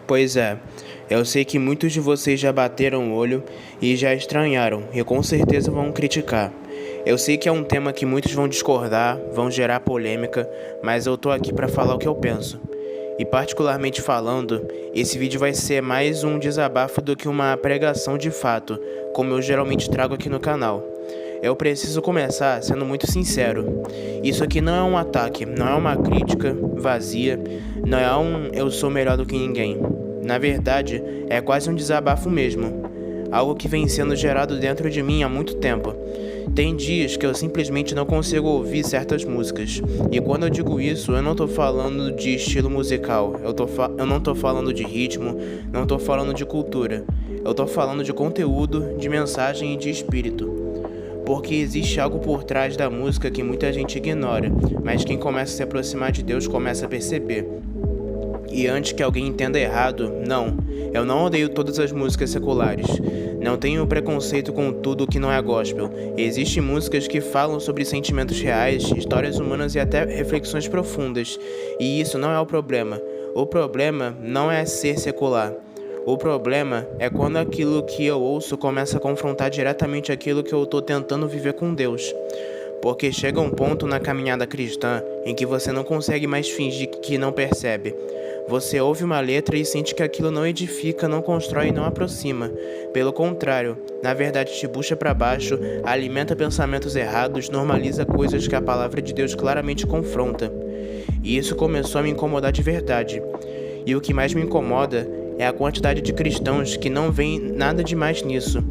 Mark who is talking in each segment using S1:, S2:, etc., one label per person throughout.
S1: Pois é, eu sei que muitos de vocês já bateram o olho e já estranharam, e com certeza vão criticar. Eu sei que é um tema que muitos vão discordar, vão gerar polêmica, mas eu tô aqui para falar o que eu penso. E particularmente falando, esse vídeo vai ser mais um desabafo do que uma pregação de fato, como eu geralmente trago aqui no canal. Eu preciso começar sendo muito sincero. Isso aqui não é um ataque, não é uma crítica vazia, não é um eu sou melhor do que ninguém. Na verdade, é quase um desabafo mesmo. Algo que vem sendo gerado dentro de mim há muito tempo. Tem dias que eu simplesmente não consigo ouvir certas músicas. E quando eu digo isso, eu não tô falando de estilo musical, eu não tô falando de ritmo, não tô falando de cultura. Eu tô falando de conteúdo, de mensagem e de espírito. Porque existe algo por trás da música que muita gente ignora, mas quem começa a se aproximar de Deus começa a perceber. E antes que alguém entenda errado, não, eu não odeio todas as músicas seculares. Não tenho preconceito com tudo que não é gospel. Existem músicas que falam sobre sentimentos reais, histórias humanas e até reflexões profundas. E isso não é o problema. O problema não é ser secular. O problema é quando aquilo que eu ouço começa a confrontar diretamente aquilo que eu estou tentando viver com Deus. Porque chega um ponto na caminhada cristã em que você não consegue mais fingir que não percebe. Você ouve uma letra e sente que aquilo não edifica, não constrói e não aproxima. Pelo contrário, na verdade te puxa para baixo, alimenta pensamentos errados, normaliza coisas que a palavra de Deus claramente confronta. E isso começou a me incomodar de verdade. E o que mais me incomoda é a quantidade de cristãos que não veem nada demais nisso,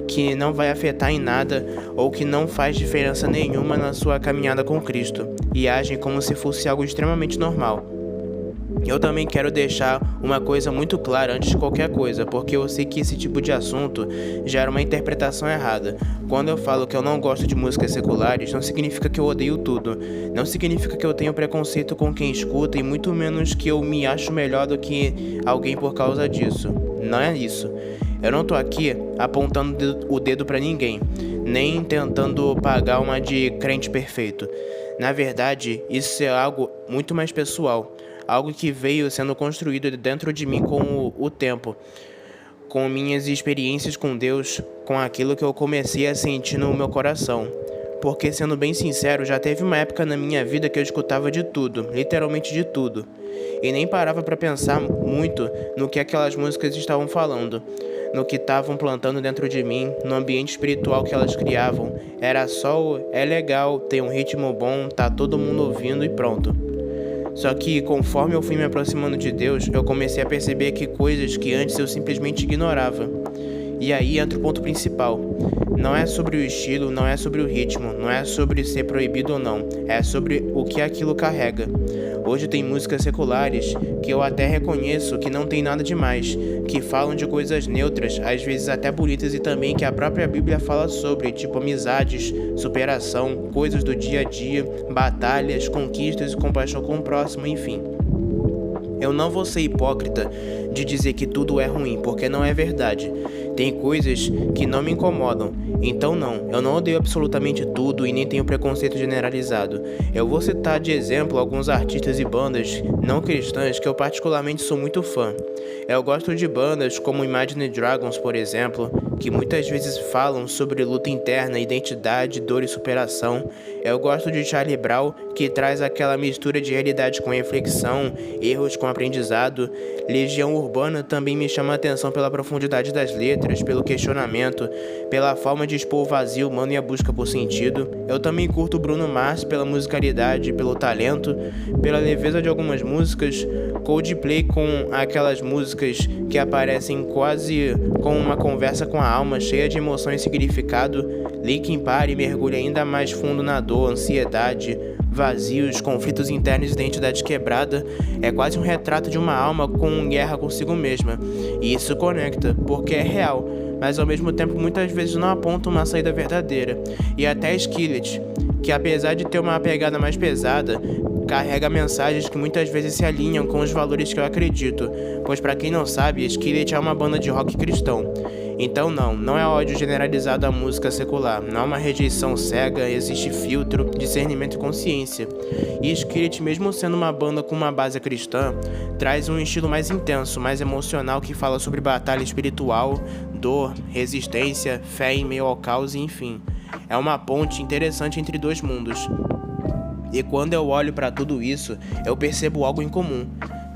S1: que não vai afetar em nada ou que não faz diferença nenhuma na sua caminhada com Cristo e agem como se fosse algo extremamente normal. Eu também quero deixar uma coisa muito clara antes de qualquer coisa, porque eu sei que esse tipo de assunto gera uma interpretação errada. Quando eu falo que eu não gosto de músicas seculares, não significa que eu odeio tudo. Não significa que eu tenho preconceito com quem escuta e muito menos que eu me acho melhor do que alguém por causa disso. Não é isso. Eu não tô aqui apontando o dedo pra ninguém, nem tentando pagar uma de crente perfeito. Na verdade, isso é algo muito mais pessoal. Algo que veio sendo construído dentro de mim com o tempo, com minhas experiências com Deus, com aquilo que eu comecei a sentir no meu coração. Porque, sendo bem sincero, já teve uma época na minha vida que eu escutava de tudo, literalmente de tudo, e nem parava para pensar muito no que aquelas músicas estavam falando, no que estavam plantando dentro de mim, no ambiente espiritual que elas criavam. Era só é legal, tem um ritmo bom, tá todo mundo ouvindo e pronto. Só que, conforme eu fui me aproximando de Deus, eu comecei a perceber que coisas que antes eu simplesmente ignorava. E aí entra o ponto principal. Não é sobre o estilo, não é sobre o ritmo, não é sobre ser proibido ou não, é sobre o que aquilo carrega. Hoje tem músicas seculares que eu até reconheço que não tem nada demais, que falam de coisas neutras, às vezes até bonitas e também que a própria Bíblia fala sobre, tipo amizades, superação, coisas do dia a dia, batalhas, conquistas e compaixão com o próximo, enfim. Eu não vou ser hipócrita de dizer que tudo é ruim, porque não é verdade. Tem coisas que não me incomodam, então não, eu não odeio absolutamente tudo e nem tenho preconceito generalizado. Eu vou citar de exemplo alguns artistas e bandas não cristãs que eu particularmente sou muito fã. Eu gosto de bandas como Imagine Dragons, por exemplo, que muitas vezes falam sobre luta interna, identidade, dor e superação. Eu gosto de Charlie Brown, que traz aquela mistura de realidade com reflexão, erros com aprendizado. Legião Urbana também me chama a atenção pela profundidade das letras, pelo questionamento, pela forma de expor o vazio humano e a busca por sentido. Eu também curto Bruno Mars pela musicalidade, pelo talento, pela leveza de algumas músicas. Coldplay com aquelas músicas que aparecem quase com uma conversa com a alma, cheia de emoção e significado. Linkin Park mergulha ainda mais fundo na dor, ansiedade, vazios, conflitos internos e identidade quebrada. É quase um retrato de uma alma com guerra consigo mesma. E isso conecta, porque é real, mas ao mesmo tempo muitas vezes não aponta uma saída verdadeira. E até Skillet, que apesar de ter uma pegada mais pesada, carrega mensagens que muitas vezes se alinham com os valores que eu acredito, pois para quem não sabe, Skillet é uma banda de rock cristão. Então não é ódio generalizado à música secular, não é uma rejeição cega, existe filtro, discernimento e consciência. E Skillet, mesmo sendo uma banda com uma base cristã, traz um estilo mais intenso, mais emocional, que fala sobre batalha espiritual, dor, resistência, fé em meio ao caos e enfim. É uma ponte interessante entre dois mundos. E quando eu olho para tudo isso, eu percebo algo em comum.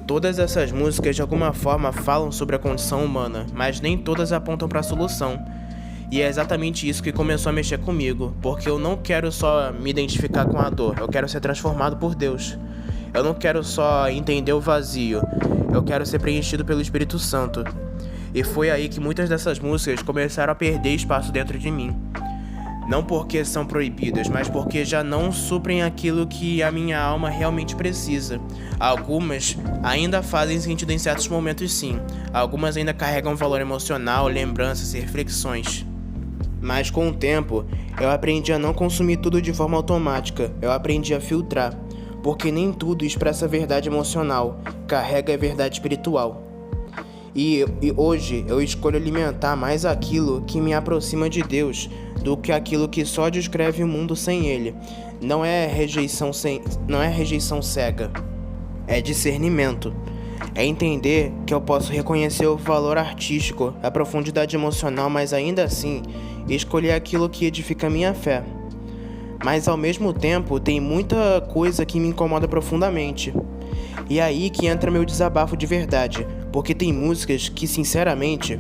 S1: Todas essas músicas de alguma forma falam sobre a condição humana, mas nem todas apontam para a solução. E é exatamente isso que começou a mexer comigo, porque eu não quero só me identificar com a dor, eu quero ser transformado por Deus. Eu não quero só entender o vazio, eu quero ser preenchido pelo Espírito Santo. E foi aí que muitas dessas músicas começaram a perder espaço dentro de mim. Não porque são proibidas, mas porque já não suprem aquilo que a minha alma realmente precisa. Algumas ainda fazem sentido em certos momentos, sim. Algumas ainda carregam valor emocional, lembranças e reflexões. Mas com o tempo, eu aprendi a não consumir tudo de forma automática. Eu aprendi a filtrar, porque nem tudo expressa verdade emocional, carrega a verdade espiritual. E hoje eu escolho alimentar mais aquilo que me aproxima de Deus do que aquilo que só descreve o mundo sem Ele. Não é rejeição cega, é discernimento. É entender que eu posso reconhecer o valor artístico, a profundidade emocional, mas ainda assim escolher aquilo que edifica a minha fé. Mas ao mesmo tempo tem muita coisa que me incomoda profundamente. E é aí que entra meu desabafo de verdade, porque tem músicas que, sinceramente,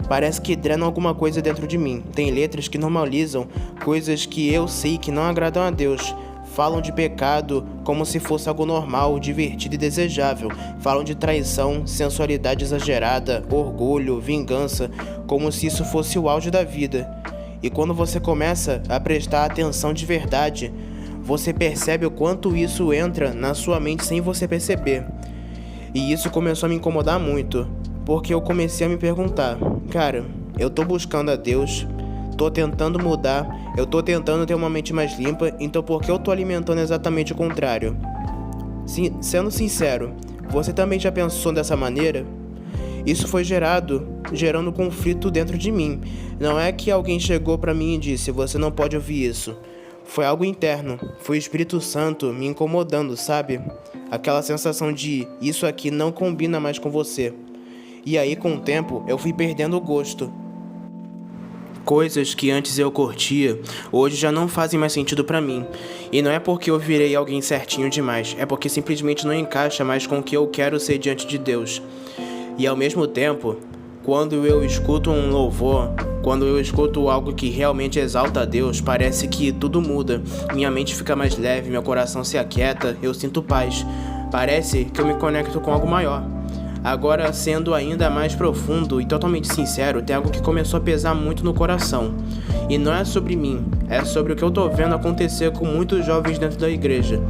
S1: parece que drenam alguma coisa dentro de mim. Tem letras que normalizam coisas que eu sei que não agradam a Deus. Falam de pecado como se fosse algo normal, divertido e desejável. Falam de traição, sensualidade exagerada, orgulho, vingança, como se isso fosse o auge da vida. E quando você começa a prestar atenção de verdade, você percebe o quanto isso entra na sua mente sem você perceber. E isso começou a me incomodar muito, porque eu comecei a me perguntar, cara, eu tô buscando a Deus, tô tentando mudar, eu tô tentando ter uma mente mais limpa, então por que eu tô alimentando exatamente o contrário? Sendo sincero, você também já pensou dessa maneira? Isso foi gerando conflito dentro de mim. Não é que alguém chegou pra mim e disse, você não pode ouvir isso. Foi algo interno, foi o Espírito Santo me incomodando, sabe? Aquela sensação de, isso aqui não combina mais com você. E aí, com o tempo, eu fui perdendo o gosto. Coisas que antes eu curtia, hoje já não fazem mais sentido pra mim. E não é porque eu virei alguém certinho demais, é porque simplesmente não encaixa mais com o que eu quero ser diante de Deus. E ao mesmo tempo, quando eu escuto um louvor, quando eu escuto algo que realmente exalta a Deus, parece que tudo muda. Minha mente fica mais leve, meu coração se aquieta, eu sinto paz. Parece que eu me conecto com algo maior. Agora, sendo ainda mais profundo e totalmente sincero, tem algo que começou a pesar muito no coração. E não é sobre mim, é sobre o que eu tô vendo acontecer com muitos jovens dentro da igreja.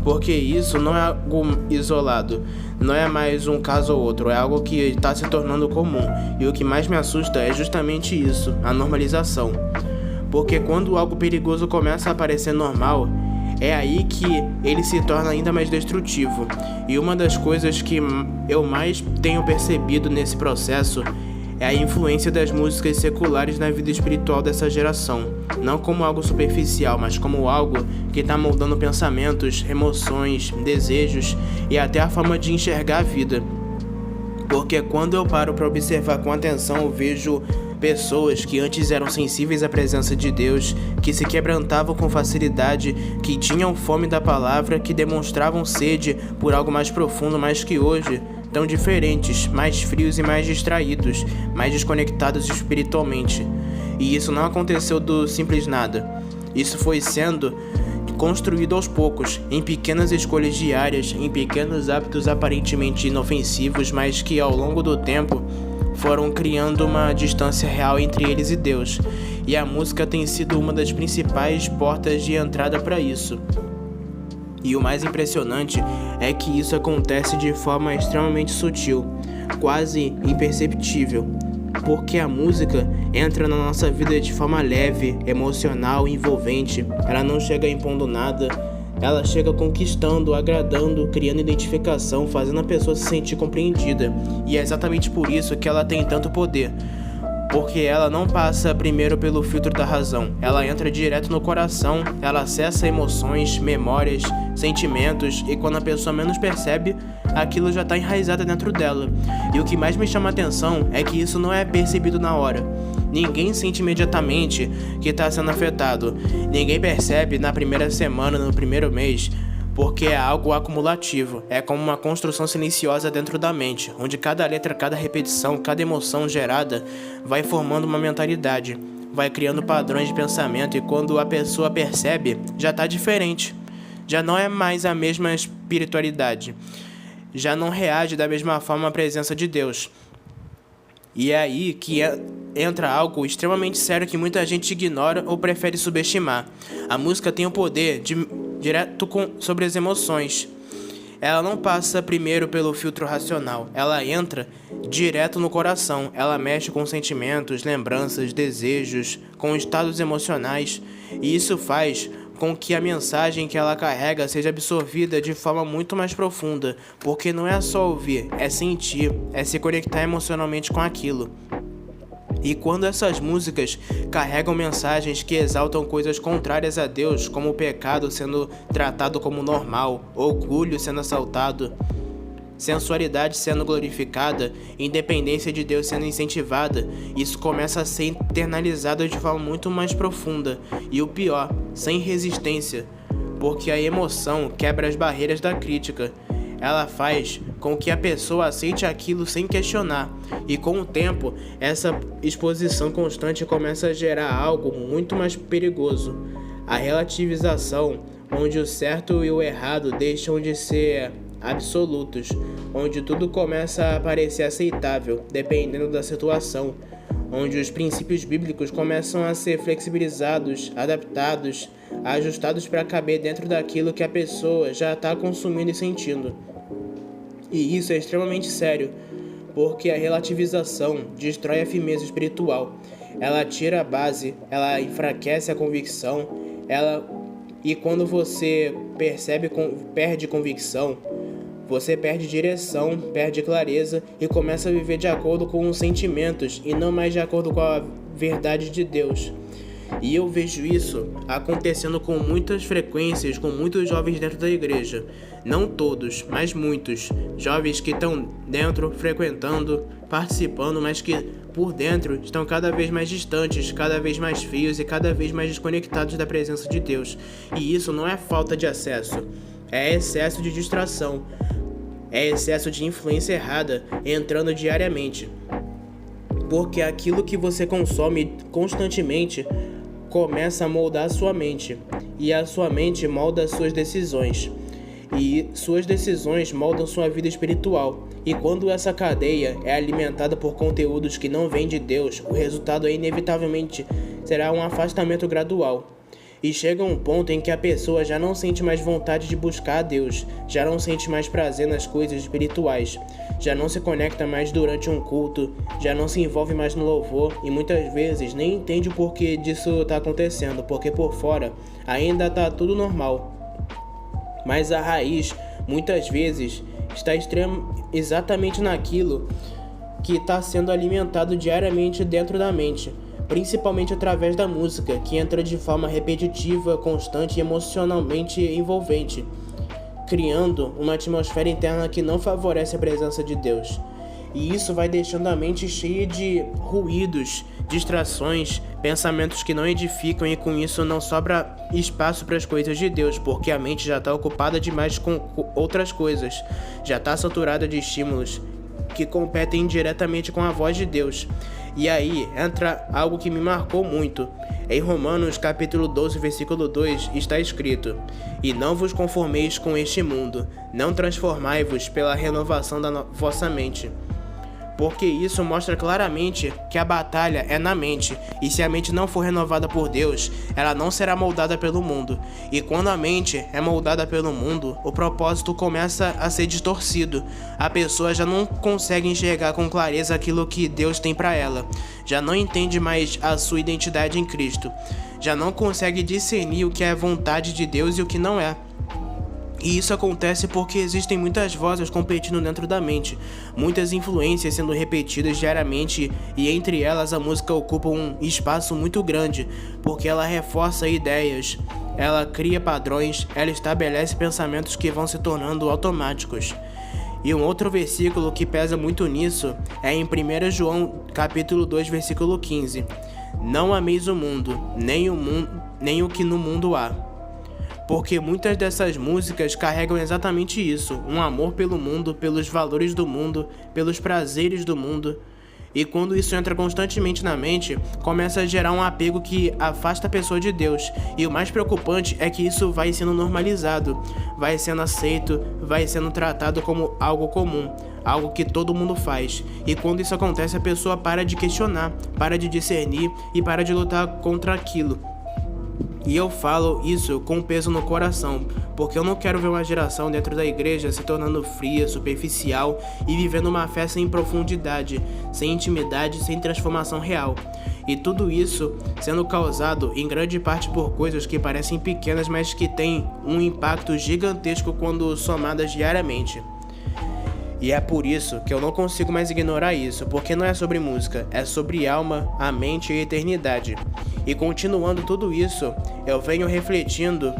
S1: Porque isso não é algo isolado, não é mais um caso ou outro, é algo que está se tornando comum. E o que mais me assusta é justamente isso, a normalização. Porque quando algo perigoso começa a parecer normal, é aí que ele se torna ainda mais destrutivo. E uma das coisas que eu mais tenho percebido nesse processo é a influência das músicas seculares na vida espiritual dessa geração. Não como algo superficial, mas como algo que está moldando pensamentos, emoções, desejos e até a forma de enxergar a vida. Porque quando eu paro para observar com atenção, eu vejo pessoas que antes eram sensíveis à presença de Deus, que se quebrantavam com facilidade, que tinham fome da palavra, que demonstravam sede por algo mais profundo, mas que hoje tão diferentes, mais frios e mais distraídos, mais desconectados espiritualmente. E isso não aconteceu do simples nada. Isso foi sendo construído aos poucos, em pequenas escolhas diárias, em pequenos hábitos aparentemente inofensivos, mas que ao longo do tempo foram criando uma distância real entre eles e Deus. E a música tem sido uma das principais portas de entrada para isso. E o mais impressionante é que isso acontece de forma extremamente sutil, quase imperceptível, porque a música entra na nossa vida de forma leve, emocional e envolvente. Ela não chega impondo nada, ela chega conquistando, agradando, criando identificação, fazendo a pessoa se sentir compreendida. E é exatamente por isso que ela tem tanto poder. porque ela não passa primeiro pelo filtro da razão. Ela entra direto no coração, ela acessa emoções, memórias, sentimentos, e quando a pessoa menos percebe, aquilo já está enraizado dentro dela. E o que mais me chama a atenção é que isso não é percebido na hora. Ninguém sente imediatamente que está sendo afetado. Ninguém percebe na primeira semana, no primeiro mês, porque é algo acumulativo. É como uma construção silenciosa dentro da mente, onde cada letra, cada repetição, cada emoção gerada vai formando uma mentalidade, vai criando padrões de pensamento, e quando a pessoa percebe, já está diferente. Já não é mais a mesma espiritualidade. Já não reage da mesma forma à presença de Deus. E é aí que entra algo extremamente sério que muita gente ignora ou prefere subestimar. A música tem o poder direto sobre as emoções. Ela não passa primeiro pelo filtro racional. Ela entra direto no coração. Ela mexe com sentimentos, lembranças, desejos, com estados emocionais. E isso faz com que a mensagem que ela carrega seja absorvida de forma muito mais profunda, porque não é só ouvir, é sentir, é se conectar emocionalmente com aquilo. E quando essas músicas carregam mensagens que exaltam coisas contrárias a Deus, como o pecado sendo tratado como normal, orgulho sendo assaltado, sensualidade sendo glorificada, independência de Deus sendo incentivada, isso começa a ser internalizado de forma muito mais profunda, e o pior, sem resistência, porque a emoção quebra as barreiras da crítica. Ela faz com que a pessoa aceite aquilo sem questionar, e com o tempo, essa exposição constante começa a gerar algo muito mais perigoso: a relativização, onde o certo e o errado deixam de ser absolutos, onde tudo começa a parecer aceitável, dependendo da situação, onde os princípios bíblicos começam a ser flexibilizados, adaptados, ajustados para caber dentro daquilo que a pessoa já está consumindo e sentindo. E isso é extremamente sério, porque a relativização destrói a firmeza espiritual. Ela tira a base, ela enfraquece a convicção, e quando você perde convicção, você perde direção, perde clareza e começa a viver de acordo com os sentimentos e não mais de acordo com a verdade de Deus. E eu vejo isso acontecendo com muitas frequências com muitos jovens dentro da igreja. Não todos, mas muitos. Jovens que estão dentro, frequentando, participando, mas que por dentro estão cada vez mais distantes, cada vez mais frios e cada vez mais desconectados da presença de Deus. E isso não é falta de acesso, é excesso de distração. É excesso de influência errada entrando diariamente. Porque aquilo que você consome constantemente começa a moldar a sua mente. E a sua mente molda as suas decisões. E suas decisões moldam sua vida espiritual. E quando essa cadeia é alimentada por conteúdos que não vêm de Deus, o resultado inevitavelmente será um afastamento gradual. E chega um ponto em que a pessoa já não sente mais vontade de buscar a Deus, já não sente mais prazer nas coisas espirituais, já não se conecta mais durante um culto, já não se envolve mais no louvor e muitas vezes nem entende o porquê disso está acontecendo, porque por fora ainda está tudo normal. Mas a raiz, muitas vezes, está exatamente naquilo que está sendo alimentado diariamente dentro da mente, principalmente através da música, que entra de forma repetitiva, constante e emocionalmente envolvente, criando uma atmosfera interna que não favorece a presença de Deus. E isso vai deixando a mente cheia de ruídos, distrações, pensamentos que não edificam, e com isso não sobra espaço para as coisas de Deus, porque a mente já está ocupada demais com outras coisas, já está saturada de estímulos que competem diretamente com a voz de Deus. E aí entra algo que me marcou muito. Em Romanos capítulo 12, versículo 2, está escrito: "E não vos conformeis com este mundo, não transformai-vos pela renovação da vossa mente." Porque isso mostra claramente que a batalha é na mente, e se a mente não for renovada por Deus, ela não será moldada pelo mundo. E quando a mente é moldada pelo mundo, o propósito começa a ser distorcido. A pessoa já não consegue enxergar com clareza aquilo que Deus tem para ela, já não entende mais a sua identidade em Cristo, já não consegue discernir o que é vontade de Deus e o que não é. E isso acontece porque existem muitas vozes competindo dentro da mente, muitas influências sendo repetidas diariamente, e entre elas a música ocupa um espaço muito grande, porque ela reforça ideias, ela cria padrões, ela estabelece pensamentos que vão se tornando automáticos. E um outro versículo que pesa muito nisso é em 1 João capítulo 2, versículo 15. Não ameis o mundo, nem o que no mundo há. Porque muitas dessas músicas carregam exatamente isso, um amor pelo mundo, pelos valores do mundo, pelos prazeres do mundo. E quando isso entra constantemente na mente, começa a gerar um apego que afasta a pessoa de Deus. E o mais preocupante é que isso vai sendo normalizado, vai sendo aceito, vai sendo tratado como algo comum, algo que todo mundo faz. E quando isso acontece, a pessoa para de questionar, para de discernir e para de lutar contra aquilo. E eu falo isso com peso no coração, porque eu não quero ver uma geração dentro da igreja se tornando fria, superficial e vivendo uma fé sem profundidade, sem intimidade, sem transformação real. E tudo isso sendo causado em grande parte por coisas que parecem pequenas, mas que têm um impacto gigantesco quando somadas diariamente. E é por isso que eu não consigo mais ignorar isso, porque não é sobre música, é sobre alma, a mente e a eternidade. E continuando tudo isso, eu venho refletindo,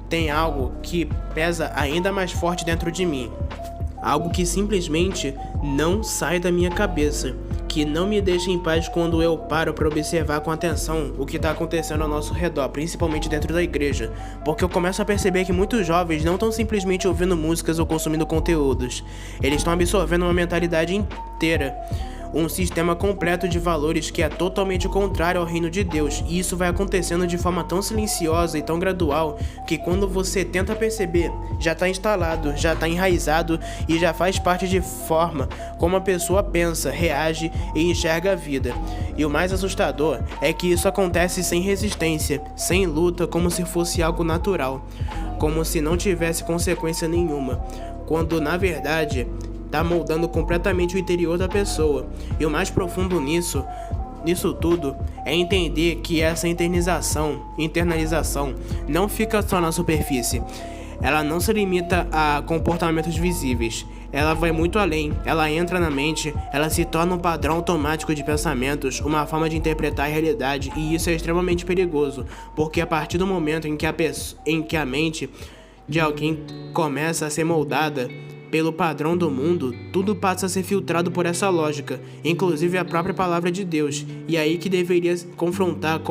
S1: tem algo que pesa ainda mais forte dentro de mim. Algo que simplesmente não sai da minha cabeça, que não me deixa em paz quando eu paro para observar com atenção o que está acontecendo ao nosso redor, principalmente dentro da igreja, porque eu começo a perceber que muitos jovens não estão simplesmente ouvindo músicas ou consumindo conteúdos, eles estão absorvendo uma mentalidade inteira, um sistema completo de valores que é totalmente contrário ao reino de Deus, e isso vai acontecendo de forma tão silenciosa e tão gradual que quando você tenta perceber, já está instalado, já está enraizado e já faz parte de forma como a pessoa pensa, reage e enxerga a vida. E o mais assustador é que isso acontece sem resistência, sem luta, como se fosse algo natural, como se não tivesse consequência nenhuma, quando na verdade tá moldando completamente o interior da pessoa. E o mais profundo nisso tudo é entender que essa internalização não fica só na superfície. Ela não se limita a comportamentos visíveis. Ela vai muito além, ela entra na mente, ela se torna um padrão automático de pensamentos, uma forma de interpretar a realidade, e isso é extremamente perigoso, porque a partir do momento em que a mente de alguém começa a ser moldada pelo padrão do mundo, tudo passa a ser filtrado por essa lógica, inclusive a própria palavra de Deus, e aí que deveria confrontar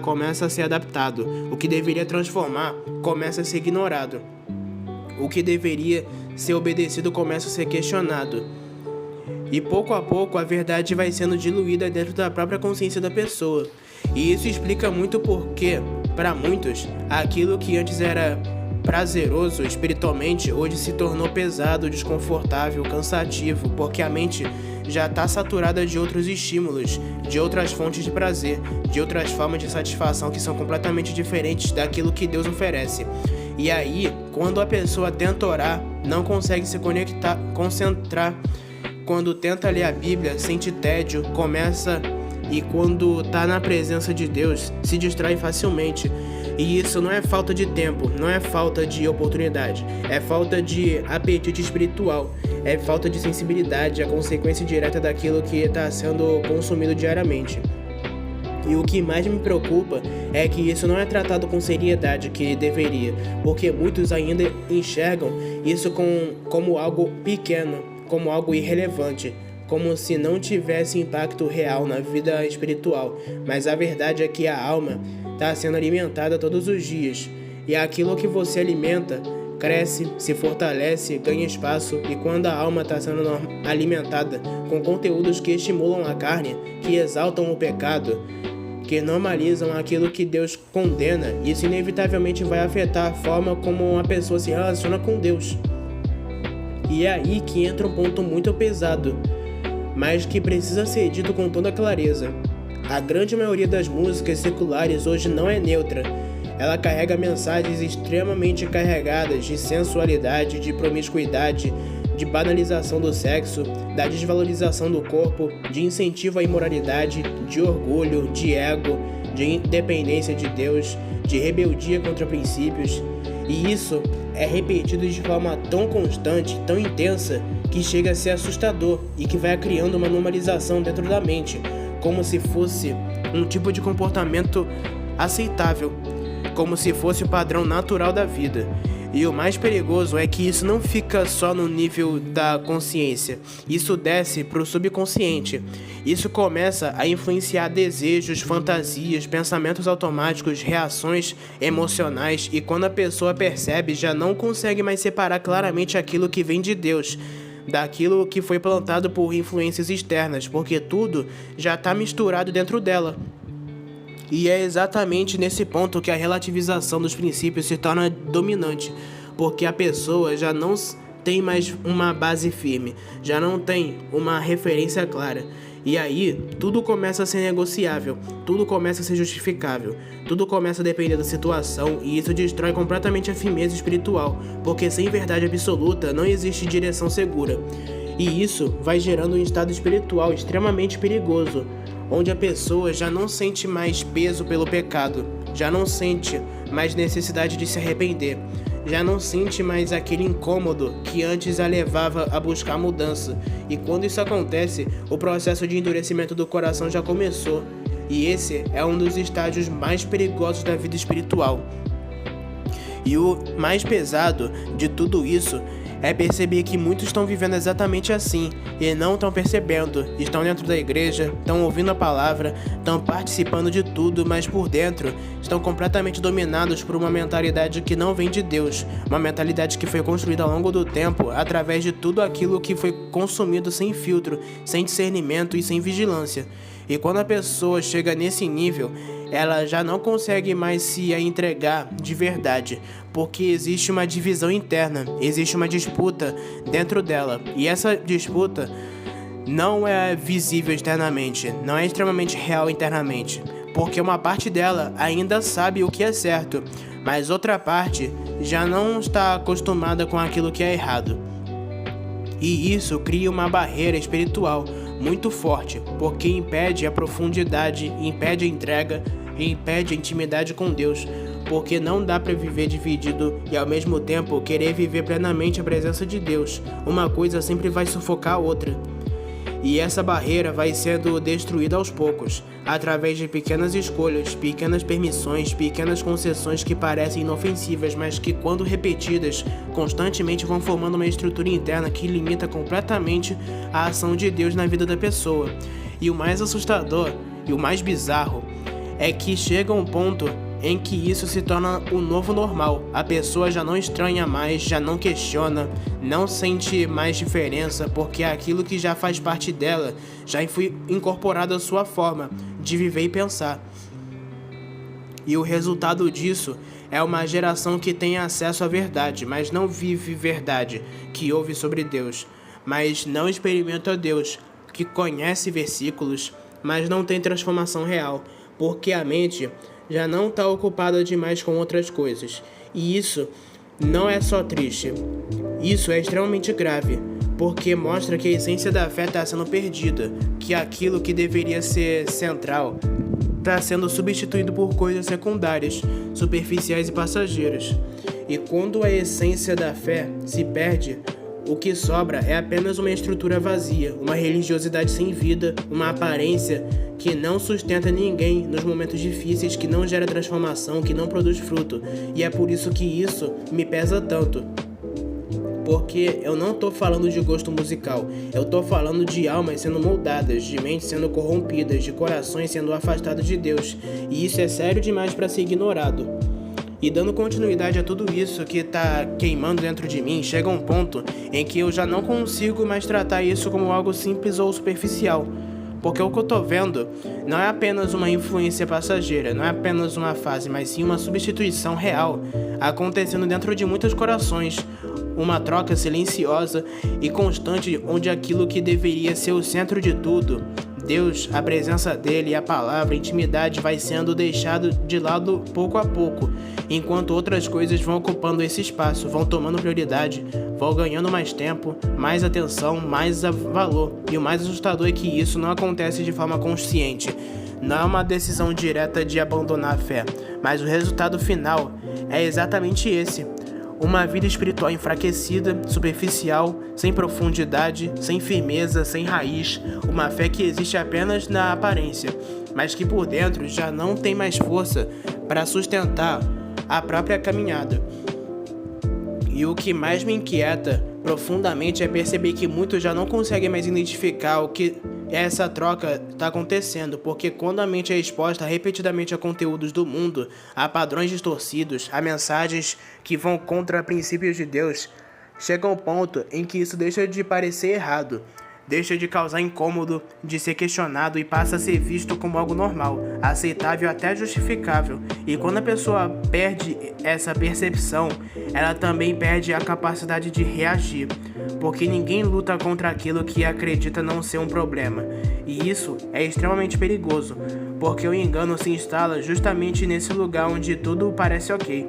S1: começa a ser adaptado, o que deveria transformar começa a ser ignorado, o que deveria ser obedecido começa a ser questionado, e pouco a pouco a verdade vai sendo diluída dentro da própria consciência da pessoa, e isso explica muito porque, para muitos, aquilo que antes era prazeroso espiritualmente hoje se tornou pesado, desconfortável, cansativo, porque a mente já está saturada de outros estímulos, de outras fontes de prazer, de outras formas de satisfação que são completamente diferentes daquilo que Deus oferece. E aí, quando a pessoa tenta orar, não consegue se concentrar, quando tenta ler a Bíblia, sente tédio, e quando está na presença de Deus, se distrai facilmente. E isso não é falta de tempo, não é falta de oportunidade, é falta de apetite espiritual, é falta de sensibilidade, a consequência direta daquilo que está sendo consumido diariamente. E o que mais me preocupa é que isso não é tratado com seriedade que deveria, porque muitos ainda enxergam isso como algo pequeno, como algo irrelevante, como se não tivesse impacto real na vida espiritual, mas a verdade é que a alma está sendo alimentada todos os dias, e aquilo que você alimenta cresce, se fortalece, ganha espaço, e quando a alma está sendo alimentada com conteúdos que estimulam a carne, que exaltam o pecado, que normalizam aquilo que Deus condena, isso inevitavelmente vai afetar a forma como uma pessoa se relaciona com Deus. E é aí que entra um ponto muito pesado, mas que precisa ser dito com toda clareza. A grande maioria das músicas seculares hoje não é neutra. Ela carrega mensagens extremamente carregadas de sensualidade, de promiscuidade, de banalização do sexo, da desvalorização do corpo, de incentivo à imoralidade, de orgulho, de ego, de independência de Deus, de rebeldia contra princípios, e isso é repetido de forma tão constante, tão intensa, que chega a ser assustador e que vai criando uma normalização dentro da mente, como se fosse um tipo de comportamento aceitável, como se fosse o padrão natural da vida. E o mais perigoso é que isso não fica só no nível da consciência, isso desce para o subconsciente. Isso começa a influenciar desejos, fantasias, pensamentos automáticos, reações emocionais, e quando a pessoa percebe, já não consegue mais separar claramente aquilo que vem de Deus daquilo que foi plantado por influências externas, porque tudo já está misturado dentro dela. E é exatamente nesse ponto que a relativização dos princípios se torna dominante, porque a pessoa já não tem mais uma base firme, já não tem uma referência clara. E aí, tudo começa a ser negociável, tudo começa a ser justificável, tudo começa a depender da situação, e isso destrói completamente a firmeza espiritual, porque sem verdade absoluta não existe direção segura. E isso vai gerando um estado espiritual extremamente perigoso, onde a pessoa já não sente mais peso pelo pecado, já não sente mais necessidade de se arrepender, já não sente mais aquele incômodo que antes a levava a buscar mudança. E quando isso acontece, o processo de endurecimento do coração já começou, e esse é um dos estágios mais perigosos da vida espiritual. E o mais pesado de tudo isso é perceber que muitos estão vivendo exatamente assim e não estão percebendo. Estão dentro da igreja, estão ouvindo a palavra, estão participando de tudo, mas por dentro estão completamente dominados por uma mentalidade que não vem de Deus, uma mentalidade que foi construída ao longo do tempo através de tudo aquilo que foi consumido sem filtro, sem discernimento e sem vigilância. E quando a pessoa chega nesse nível, ela já não consegue mais se entregar de verdade, porque existe uma divisão interna, existe uma disputa dentro dela, e essa disputa não é visível externamente, não é extremamente real internamente, porque uma parte dela ainda sabe o que é certo, mas outra parte já não está acostumada com aquilo que é errado. E isso cria uma barreira espiritual muito forte, porque impede a profundidade, impede a entrega e impede a intimidade com Deus, porque não dá para viver dividido e ao mesmo tempo querer viver plenamente a presença de Deus. Uma coisa sempre vai sufocar a outra. E essa barreira vai sendo destruída aos poucos, através de pequenas escolhas, pequenas permissões, pequenas concessões que parecem inofensivas, mas que, quando repetidas, constantemente vão formando uma estrutura interna que limita completamente a ação de Deus na vida da pessoa. E o mais assustador e o mais bizarro é que chega um ponto em que isso se torna o novo normal. A pessoa já não estranha mais, já não questiona, não sente mais diferença, porque aquilo que já faz parte dela já foi incorporado à sua forma de viver e pensar. E o resultado disso é uma geração que tem acesso à verdade, mas não vive verdade, que ouve sobre Deus, mas não experimenta Deus, que conhece versículos, mas não tem transformação real, porque a mente já não está ocupada demais com outras coisas. E isso não é só triste, isso é extremamente grave, porque mostra que a essência da fé está sendo perdida, que aquilo que deveria ser central está sendo substituído por coisas secundárias, superficiais e passageiras. E quando a essência da fé se perde, o que sobra é apenas uma estrutura vazia, uma religiosidade sem vida, uma aparência que não sustenta ninguém nos momentos difíceis, que não gera transformação, que não produz fruto. E é por isso que isso me pesa tanto. Porque eu não tô falando de gosto musical, eu tô falando de almas sendo moldadas, de mentes sendo corrompidas, de corações sendo afastados de Deus. E isso é sério demais para ser ignorado. E dando continuidade a tudo isso que tá queimando dentro de mim, chega um ponto em que eu já não consigo mais tratar isso como algo simples ou superficial. Porque o que eu tô vendo não é apenas uma influência passageira, não é apenas uma fase, mas sim uma substituição real acontecendo dentro de muitos corações. Uma troca silenciosa e constante onde aquilo que deveria ser o centro de tudo, Deus, a presença dele, a palavra, a intimidade, vai sendo deixado de lado pouco a pouco, enquanto outras coisas vão ocupando esse espaço, vão tomando prioridade, vão ganhando mais tempo, mais atenção, mais valor. E o mais assustador é que isso não acontece de forma consciente. não é uma decisão direta de abandonar a fé, mas o resultado final é exatamente esse. Uma vida espiritual enfraquecida, superficial, sem profundidade, sem firmeza, sem raiz, uma fé que existe apenas na aparência, mas que por dentro já não tem mais força para sustentar a própria caminhada. E o que mais me inquieta profundamente é perceber que muitos já não conseguem mais identificar o que essa troca está acontecendo, porque quando a mente é exposta repetidamente a conteúdos do mundo, a padrões distorcidos, a mensagens que vão contra princípios de Deus, chega um ponto em que isso deixa de parecer errado, deixa de causar incômodo, de ser questionado e passa a ser visto como algo normal, aceitável, até justificável. E quando a pessoa perde essa percepção, ela também perde a capacidade de reagir, porque ninguém luta contra aquilo que acredita não ser um problema. E isso é extremamente perigoso, porque o engano se instala justamente nesse lugar onde tudo parece ok.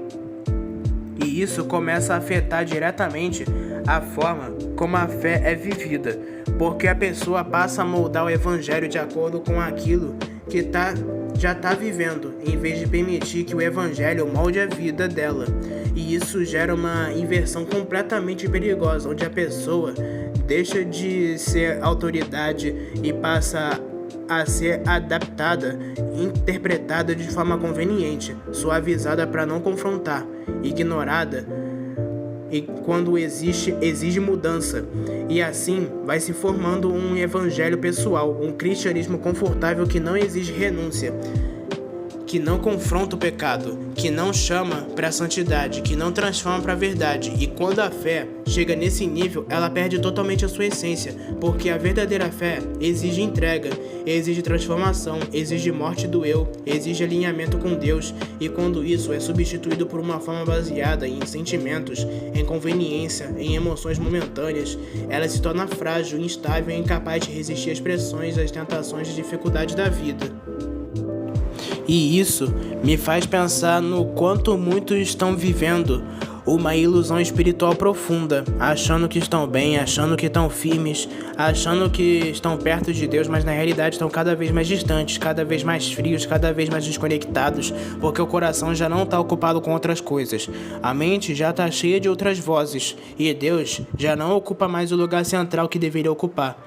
S1: E isso começa a afetar diretamente a forma como a fé é vivida, porque a pessoa passa a moldar o evangelho de acordo com aquilo que já está vivendo, em vez de permitir que o evangelho molde a vida dela. E isso gera uma inversão completamente perigosa, onde a pessoa deixa de ser autoridade e passa a ser adaptada, interpretada de forma conveniente, suavizada para não confrontar, ignorada e quando exige mudança. E assim vai se formando um evangelho pessoal, um cristianismo confortável que não exige renúncia, que não confronta o pecado, que não chama para a santidade, que não transforma para a verdade. E quando a fé chega nesse nível, ela perde totalmente a sua essência, porque a verdadeira fé exige entrega, exige transformação, exige morte do eu, exige alinhamento com Deus. E quando isso é substituído por uma forma baseada em sentimentos, em conveniência, em emoções momentâneas, ela se torna frágil, instável e incapaz de resistir às pressões, às tentações e dificuldades da vida. E isso me faz pensar no quanto muitos estão vivendo uma ilusão espiritual profunda, achando que estão bem, achando que estão firmes, achando que estão perto de Deus, mas na realidade estão cada vez mais distantes, cada vez mais frios, cada vez mais desconectados, porque o coração já não está ocupado com outras coisas. A mente já está cheia de outras vozes e Deus já não ocupa mais o lugar central que deveria ocupar.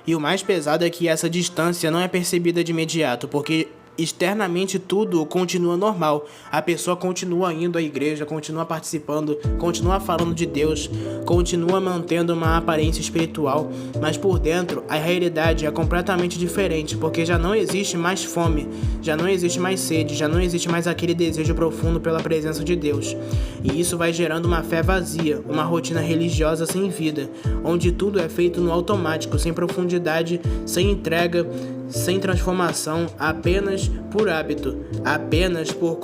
S1: E o mais pesado é que essa distância não é percebida de imediato, porque externamente tudo continua normal. A pessoa continua indo à igreja, continua participando, continua falando de Deus, continua mantendo uma aparência espiritual, mas por dentro a realidade é completamente diferente, porque já não existe mais fome, já não existe mais sede, já não existe mais aquele desejo profundo pela presença de Deus. E isso vai gerando uma fé vazia, uma rotina religiosa sem vida, onde tudo é feito no automático, sem profundidade, sem entrega, sem transformação, apenas por hábito, apenas por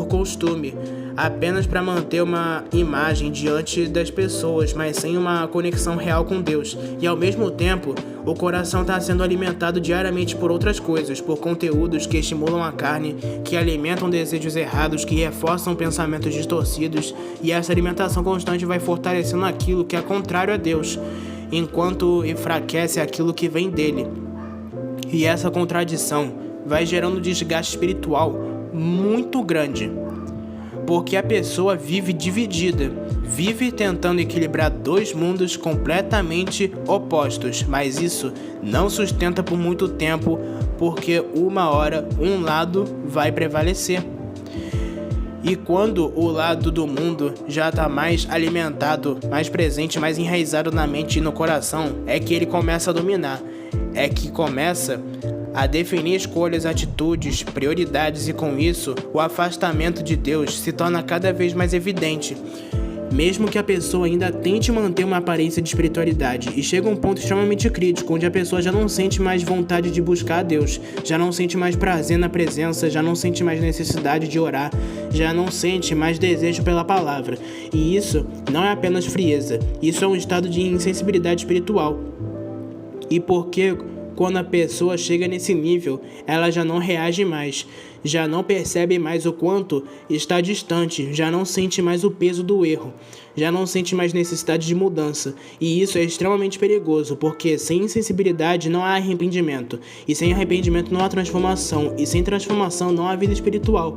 S1: costume, apenas para manter uma imagem diante das pessoas, mas sem uma conexão real com Deus. E ao mesmo tempo, o coração está sendo alimentado diariamente por outras coisas, por conteúdos que estimulam a carne, que alimentam desejos errados, que reforçam pensamentos distorcidos, e essa alimentação constante vai fortalecendo aquilo que é contrário a Deus, enquanto enfraquece aquilo que vem dele. E essa contradição vai gerando desgaste espiritual muito grande, porque a pessoa vive dividida, vive tentando equilibrar dois mundos completamente opostos, mas isso não sustenta por muito tempo, porque uma hora um lado vai prevalecer. E quando o lado do mundo já está mais alimentado, mais presente, mais enraizado na mente e no coração, é que ele começa a dominar, é que começa a definir escolhas, atitudes, prioridades, e com isso o afastamento de Deus se torna cada vez mais evidente, mesmo que a pessoa ainda tente manter uma aparência de espiritualidade. E chega um ponto extremamente crítico, onde a pessoa já não sente mais vontade de buscar a Deus, já não sente mais prazer na presença, já não sente mais necessidade de orar, já não sente mais desejo pela palavra. E isso não é apenas frieza, isso é um estado de insensibilidade espiritual. E porque quando a pessoa chega nesse nível, ela já não reage mais,
S2: já não percebe mais o quanto está distante, já não sente mais o peso do erro, já não sente mais necessidade de mudança. E isso é extremamente perigoso, porque sem sensibilidade não há arrependimento, e sem arrependimento não há transformação, e sem transformação não há vida espiritual.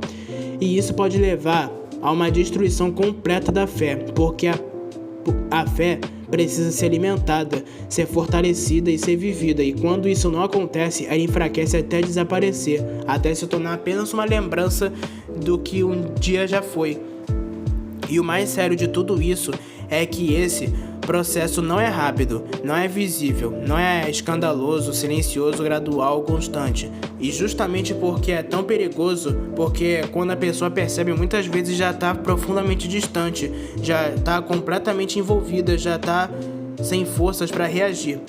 S2: E isso pode levar a uma destruição completa da fé, porque a fé precisa ser alimentada, ser fortalecida e ser vivida. E quando isso não acontece, ela enfraquece até desaparecer, até se tornar apenas uma lembrança do que um dia já foi. E o mais sério de tudo isso é que esse processo não é rápido, não é visível, não é escandaloso, silencioso, gradual, constante. E justamente porque é tão perigoso, porque quando a pessoa percebe, muitas vezes já está profundamente distante, já está completamente envolvida, já está sem forças para reagir.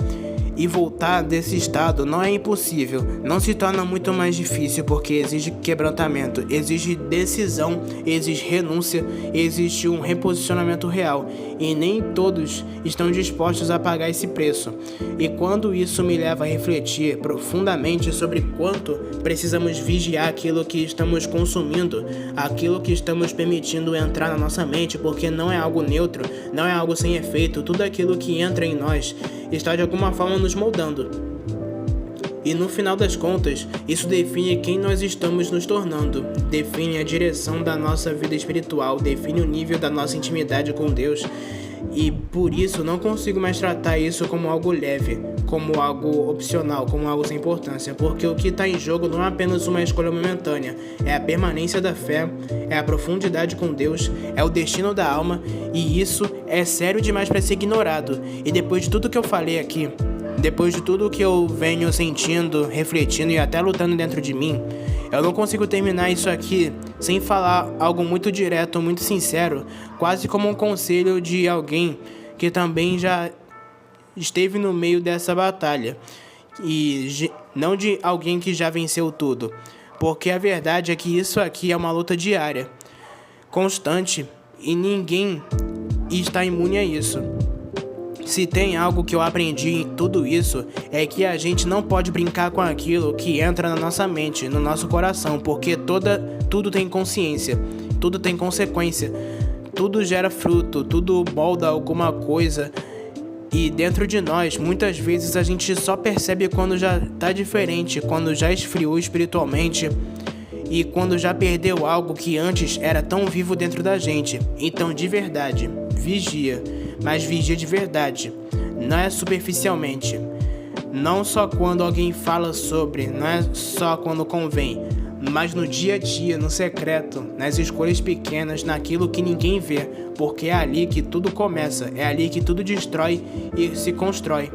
S2: E voltar desse estado não é impossível, não se torna muito mais difícil, porque exige quebrantamento, exige decisão, exige renúncia, existe um reposicionamento real, e nem todos estão dispostos a pagar esse preço. E quando isso me leva a refletir profundamente sobre quanto precisamos vigiar aquilo que estamos consumindo, aquilo que estamos permitindo entrar na nossa mente, porque não é algo neutro, não é algo sem efeito, tudo aquilo que entra em nós está de alguma forma nos moldando. E no final das contas, isso define quem nós estamos nos tornando, define a direção da nossa vida espiritual, define o nível da nossa intimidade com Deus. E por isso não consigo mais tratar isso como algo leve, como algo opcional, como algo sem importância, porque o que está em jogo não é apenas uma escolha momentânea, é a permanência da fé, é a profundidade com Deus, é o destino da alma, e isso é sério demais para ser ignorado. E depois de tudo que eu falei aqui, depois de tudo que eu venho sentindo, refletindo e até lutando dentro de mim, eu não consigo terminar isso aqui sem falar algo muito direto, muito sincero, quase como um conselho de alguém que também já esteve no meio dessa batalha, e não de alguém que já venceu tudo, porque a verdade é que isso aqui é uma luta diária, constante, e ninguém está imune a isso. Se tem algo que eu aprendi em tudo isso, é que a gente não pode brincar com aquilo que entra na nossa mente, no nosso coração, porque tudo tem consciência, tudo tem consequência, tudo gera fruto, tudo molda alguma coisa. E dentro de nós, muitas vezes a gente só percebe quando já tá diferente, quando já esfriou espiritualmente e quando já perdeu algo que antes era tão vivo dentro da gente. Então, de verdade, vigia, mas vigia de verdade, não é superficialmente, não só quando alguém fala sobre, não é só quando convém, mas no dia a dia, no secreto, nas escolhas pequenas, naquilo que ninguém vê, porque é ali que tudo começa, é ali que tudo destrói e se constrói.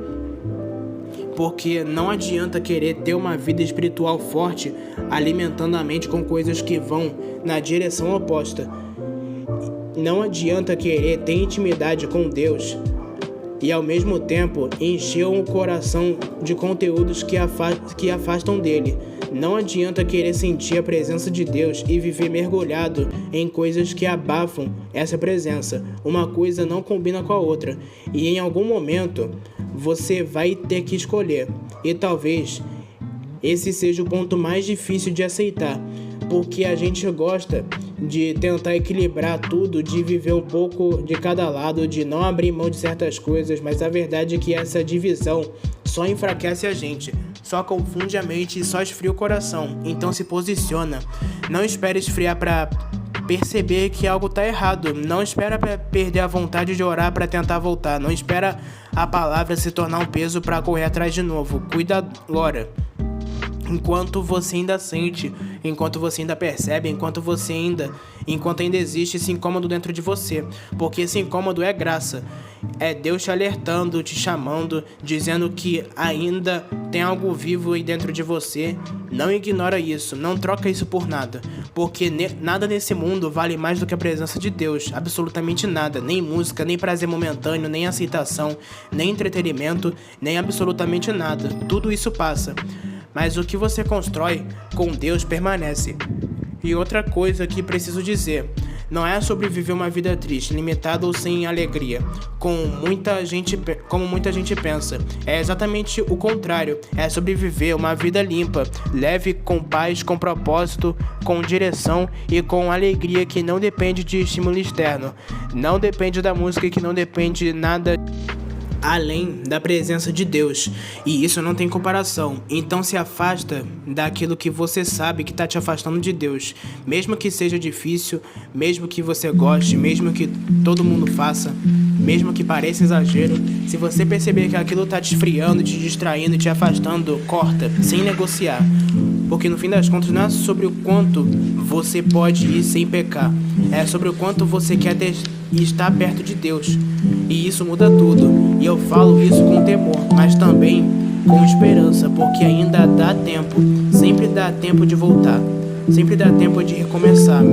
S2: Porque não adianta querer ter uma vida espiritual forte, alimentando a mente com coisas que vão na direção oposta. Não adianta querer ter intimidade com Deus e ao mesmo tempo encher o coração de conteúdos que afastam dele. Não adianta querer sentir a presença de Deus e viver mergulhado em coisas que abafam essa presença. Uma coisa não combina com a outra, e em algum momento você vai ter que escolher. E talvez esse seja o ponto mais difícil de aceitar, porque a gente gosta de tentar equilibrar tudo, de viver um pouco de cada lado, de não abrir mão de certas coisas, mas a verdade é que essa divisão só enfraquece a gente, só confunde a mente e só esfria o coração. Então se posiciona, não espere esfriar para perceber que algo tá errado, não espera para perder a vontade de orar para tentar voltar, não espera a palavra se tornar um peso para correr atrás de novo. Cuida agora, enquanto você ainda sente, enquanto você ainda percebe, enquanto ainda existe esse incômodo dentro de você, porque esse incômodo é graça, é Deus te alertando, te chamando, dizendo que ainda tem algo vivo aí dentro de você. Não ignora isso, não troca isso por nada, porque nada nesse mundo vale mais do que a presença de Deus, absolutamente nada, nem música, nem prazer momentâneo, nem aceitação, nem entretenimento, nem absolutamente nada, tudo isso passa. Mas o que você constrói com Deus permanece. E outra coisa que preciso dizer, Não é sobre viver uma vida triste, limitada ou sem alegria, como muita gente pensa. É exatamente o contrário. É sobre viver uma vida limpa, leve, com paz, com propósito, com direção e com alegria que não depende de estímulo externo. Não depende da música e que não depende de nada além da presença de Deus, e isso não tem comparação. Então se afasta daquilo que você sabe que está te afastando de Deus, mesmo que seja difícil, mesmo que você goste, mesmo que todo mundo faça, mesmo que pareça exagero. Se você perceber que aquilo está te esfriando, te distraindo, te afastando, corta, sem negociar. Porque no fim das contas não é sobre o quanto você pode ir sem pecar, é sobre o quanto você quer estar perto de Deus. E isso muda tudo. E eu falo isso com temor, mas também com esperança, porque ainda dá tempo. Sempre dá tempo de voltar, sempre dá tempo de recomeçar,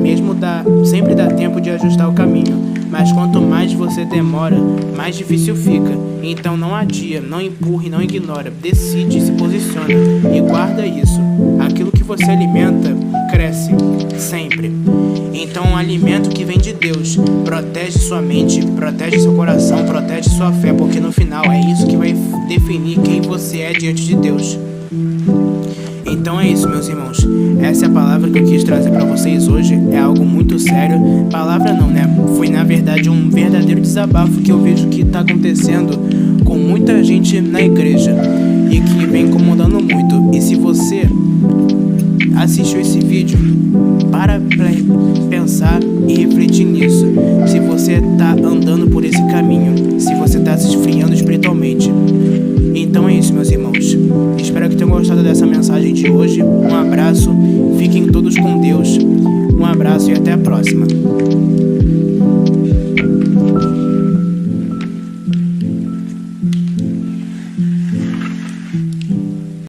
S2: sempre dá tempo de ajustar o caminho. Mas quanto mais você demora, mais difícil fica. Então não adia, não empurre, não ignora. Decide, se posiciona e guarda isso. Aquilo que você alimenta, cresce, sempre. Então um alimento que vem de Deus protege sua mente, protege seu coração, protege sua fé, porque no final é isso que vai definir quem você é diante de Deus. Então é isso, meus irmãos. Essa é a palavra que eu quis trazer para vocês hoje. É algo muito sério. Palavra não, né? Foi na verdade um verdadeiro desabafo que eu vejo que está acontecendo com muita gente na igreja e que vem incomodando muito. E se você assistiu esse vídeo, para pensar e refletir nisso. Se você está andando por esse caminho, se você está se esfriando espiritualmente. Então é isso, meus irmãos. Espero que tenham gostado dessa mensagem de hoje. Um abraço, fiquem todos com Deus. Um abraço e até a próxima.